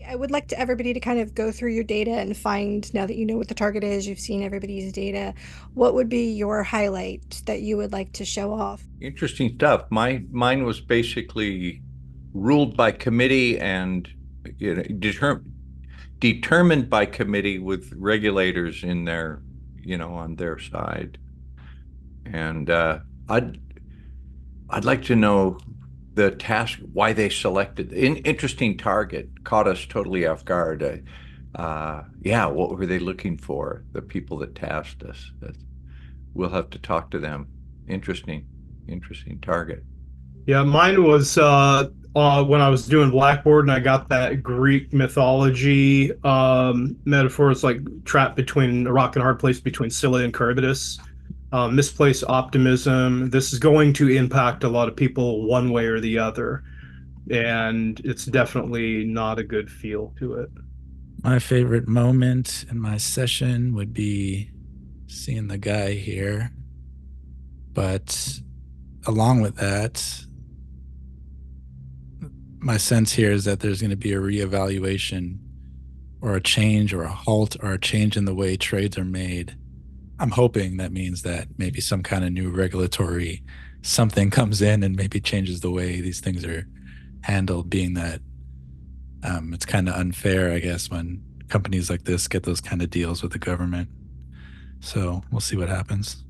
I would like to everybody to kind of go through your data and find, now that you know what the target is, you've seen everybody's data, what would be your highlight that you would like to show off? Interesting stuff. Mine was basically ruled by committee and you know, determined by committee with regulators in their, on their side. And I'd I'd like to know the task, why they selected. Interesting target, caught us totally off guard. Yeah, what were they looking for? The people that tasked us. We'll have to talk to them. Interesting, interesting target. Yeah, mine was when I was doing Blackboard and I got that Greek mythology metaphors like trapped between a rock and a hard place between Scylla and Charybdis. Misplaced optimism. This is going to impact a lot of people one way or the other, and it's definitely not a good feel to it. My favorite moment in my session would be seeing the guy here. But along with that, my sense here is that there's going to be a reevaluation or a change or a halt or a change in the way trades are made. I'm hoping that means that maybe some kind of new regulatory something comes in and maybe changes the way these things are handled, being that it's kind of unfair, I guess, when companies like this get those kind of deals with the government. So we'll see what happens.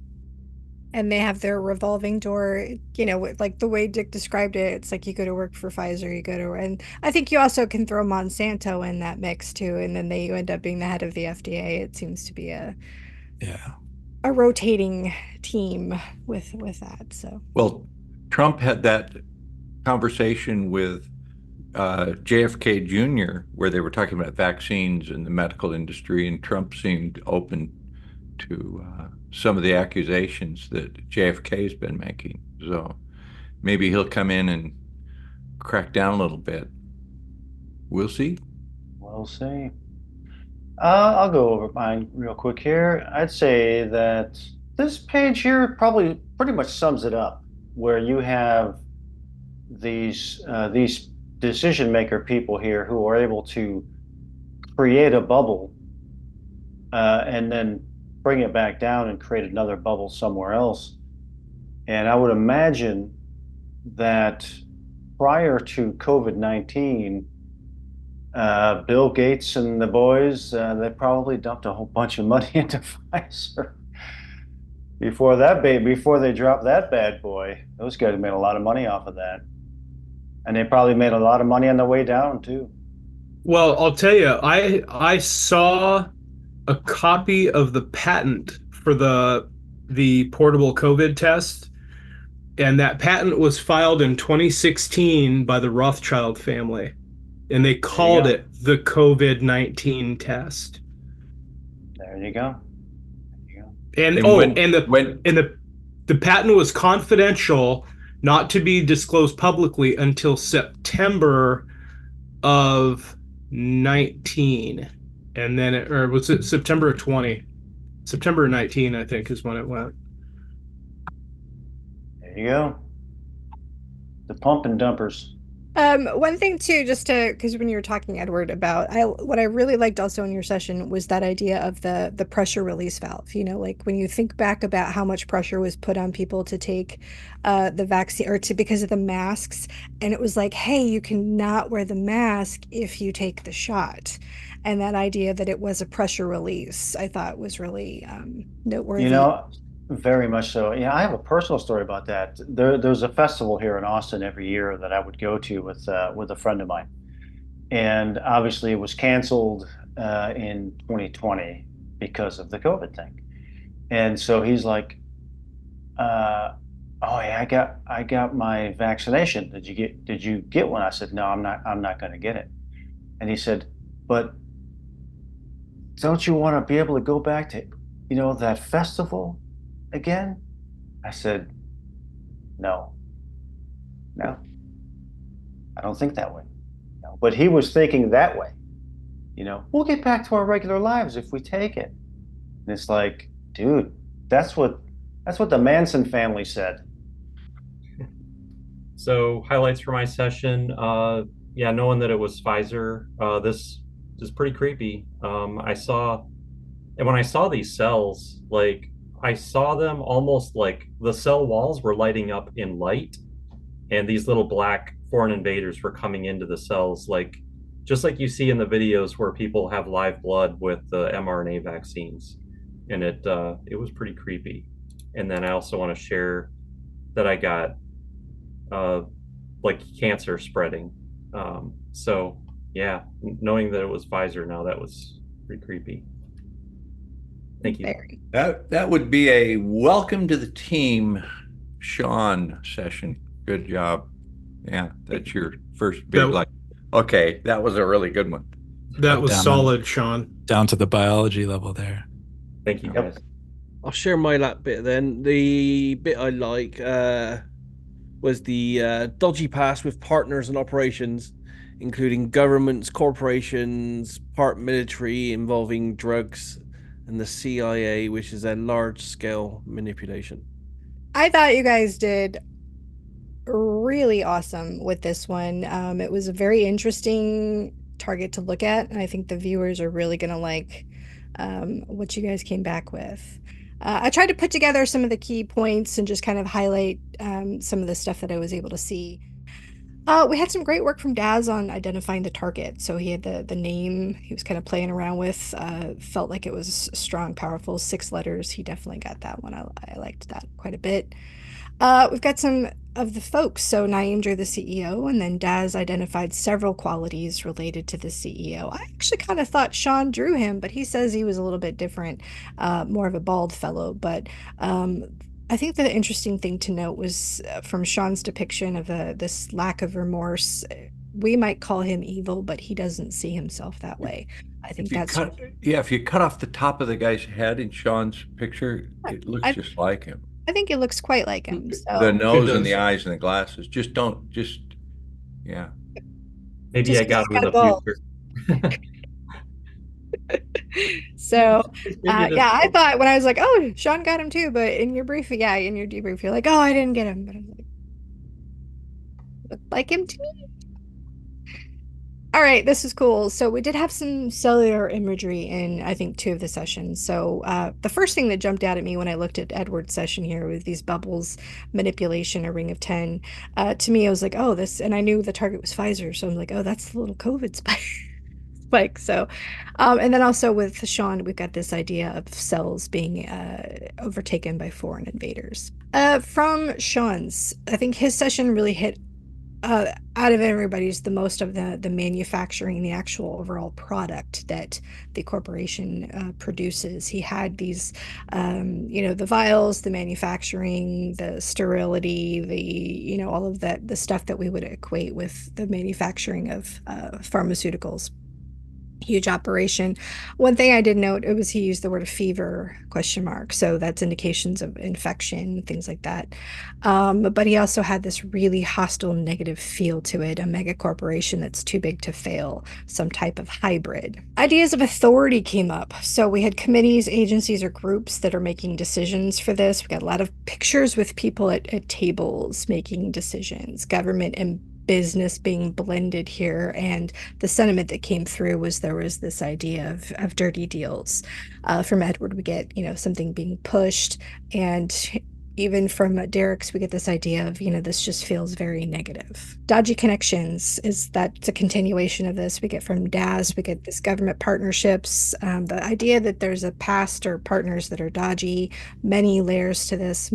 And they have their revolving door, like the way Dick described it, it's like you go to work for Pfizer, you go to, and I think you also can throw Monsanto in that mix too, and then you end up being the head of the FDA. It seems to be Yeah. a rotating team with that. So Well, Trump had that conversation with JFK Jr., where they were talking about vaccines in the medical industry, and Trump seemed open to some of the accusations that JFK has been making. So maybe he'll come in and crack down a little bit. We'll see. We'll see. I'll go over mine real quick here. I'd say that this page here probably pretty much sums it up, where you have these decision maker people here who are able to create a bubble and then bring it back down and create another bubble somewhere else. And I would imagine that prior to COVID-19, Bill Gates and the boys, they probably dumped a whole bunch of money into Pfizer before they dropped that bad boy. Those guys made a lot of money off of that, and they probably made a lot of money on the way down too. Well, I'll tell you, I saw a copy of the patent for the portable COVID test, and that patent was filed in 2016 by the Rothschild family, and they There you called go. it the COVID-19 test. There you go. There you go. And And oh, when when and the patent was confidential, not to be disclosed publicly until September of 19. And then or was it September of 20? September of 19, I think, is when it went. There you go. The pump and dumpers. one thing too, just to, because when you were talking, Edward, about what I really liked also in your session was that idea of the pressure release valve. Like when you think back about how much pressure was put on people to take the vaccine, or to, because of the masks, and it was like, hey, you cannot wear the mask if you take the shot. And that idea that it was a pressure release, I thought was really You noteworthy. know, very much so. Yeah, I have a personal story about that. There's a festival here in Austin every year that I would go to with a friend of mine, and obviously it was canceled in 2020 because of the COVID thing. And so he's like, "Oh yeah, I got my vaccination. Did you get one?" I said, "No, I'm not going to get it." And he said, "But don't you want to be able to go back to, that festival again?" I said, "No, no, I don't think that way." No. But he was thinking that way. We'll get back to our regular lives if we take it. And it's like, dude, that's what the Manson family said. So highlights for my session. yeah, knowing that it was Pfizer, this is pretty creepy. And when I saw these cells, like I saw them almost like the cell walls were lighting up in light, and these little black foreign invaders were coming into the cells, like just like you see in the videos where people have live blood with the mRNA vaccines, and it was pretty creepy. And then I also want to share that I got uh, like cancer spreading. So yeah, knowing that it was Pfizer now, that was pretty creepy. Thank you. Very. That would be a welcome to the team, Sean session. Good job. Yeah, that's your first big That- okay, that was a really good one. That was Down- solid, Sean. Down to the biology level there. Thank you, Yep. guys. I'll share my lap bit then. The bit I like was the dodgy past with partners and operations, including governments, corporations, part military involving drugs, and the CIA, which is a large-scale manipulation. I thought you guys did really awesome with this one. It was a very interesting target to look at, and I think the viewers are really going to like what you guys came back with. I tried to put together some of the key points and just kind of highlight some of the stuff that I was able to see. We had some great work from Daz on identifying the target. So he had the name he was kind of playing around with. Felt like it was strong, powerful, 6 letters. He definitely got that one. I liked that quite a bit. We've got some of the folks. So Nyiam drew the CEO, and then Daz identified several qualities related to the CEO. I actually kind of thought Sean drew him, but he says he was a little bit different, more of a bald fellow. But I think the interesting thing to note was from Sean's depiction of this lack of remorse. We might call him evil, but he doesn't see himself that way. I think that's if you cut off the top of the guy's head in Sean's picture, it looks just like him. I think it looks quite like him. So. The nose and does. the eyes and the glasses. Yeah. Maybe Just I got him in got the bald. future. So Maybe yeah, I thought when I was like, oh, Sean got him too, but in your brief, yeah, in your debrief, you're like, oh, I didn't get him, but I'm like, looked like him to me. All right, this is cool. So we did have some cellular imagery in, I think, 2 of the sessions. So the first thing that jumped out at me when I looked at Edward's session here with these bubbles, manipulation, a ring of 10, to me, I was like, oh, this, and I knew the target was Pfizer, so I'm like, oh, that's the little COVID spike. So, and then also with Sean, we've got this idea of cells being overtaken by foreign invaders. From Sean's, I think his session really hit out of everybody's the most of the manufacturing, the actual overall product that the corporation produces. He had these, the vials, the manufacturing, the sterility, all of that, the stuff that we would equate with the manufacturing of pharmaceuticals. Huge operation. One thing I did note, it was he used the word fever ? So that's indications of infection, things like that. But he also had this really hostile, negative feel to it, a mega corporation that's too big to fail, some type of hybrid. Ideas of authority came up. So we had committees, agencies, or groups that are making decisions for this. We got a lot of pictures with people at tables making decisions, government and business being blended here, and the sentiment that came through was there was this idea of dirty deals. From Edward, we get something being pushed, and even from Derek's, we get this idea of this just feels very negative. Dodgy connections that's a continuation of this. We get from Daz, we get this government partnerships, the idea that there's a past or partners that are dodgy, many layers to this,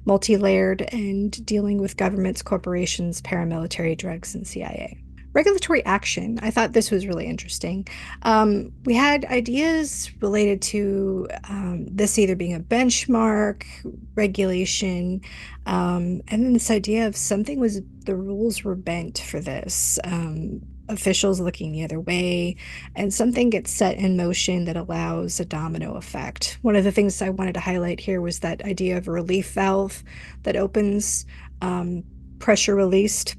multi-layered, and dealing with governments, corporations, paramilitary, drugs, and CIA. Regulatory action. I thought this was really interesting. We had ideas related to this either being a benchmark, regulation, and then this idea of the rules were bent for this. Officials looking the other way, and something gets set in motion that allows a domino effect. One of the things I wanted to highlight here was that idea of a relief valve that opens, pressure released,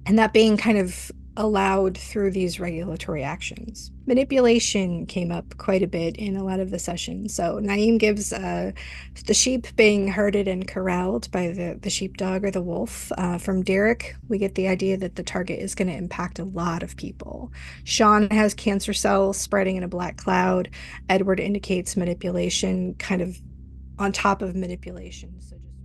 and that being kind of allowed through these regulatory actions. Manipulation came up quite a bit in a lot of the sessions. So Nyiam gives the sheep being herded and corralled by the sheepdog or the wolf. From Derek, we get the idea that the target is going to impact a lot of people. Sean has cancer cells spreading in a black cloud. Edward indicates manipulation kind of on top of manipulation. So just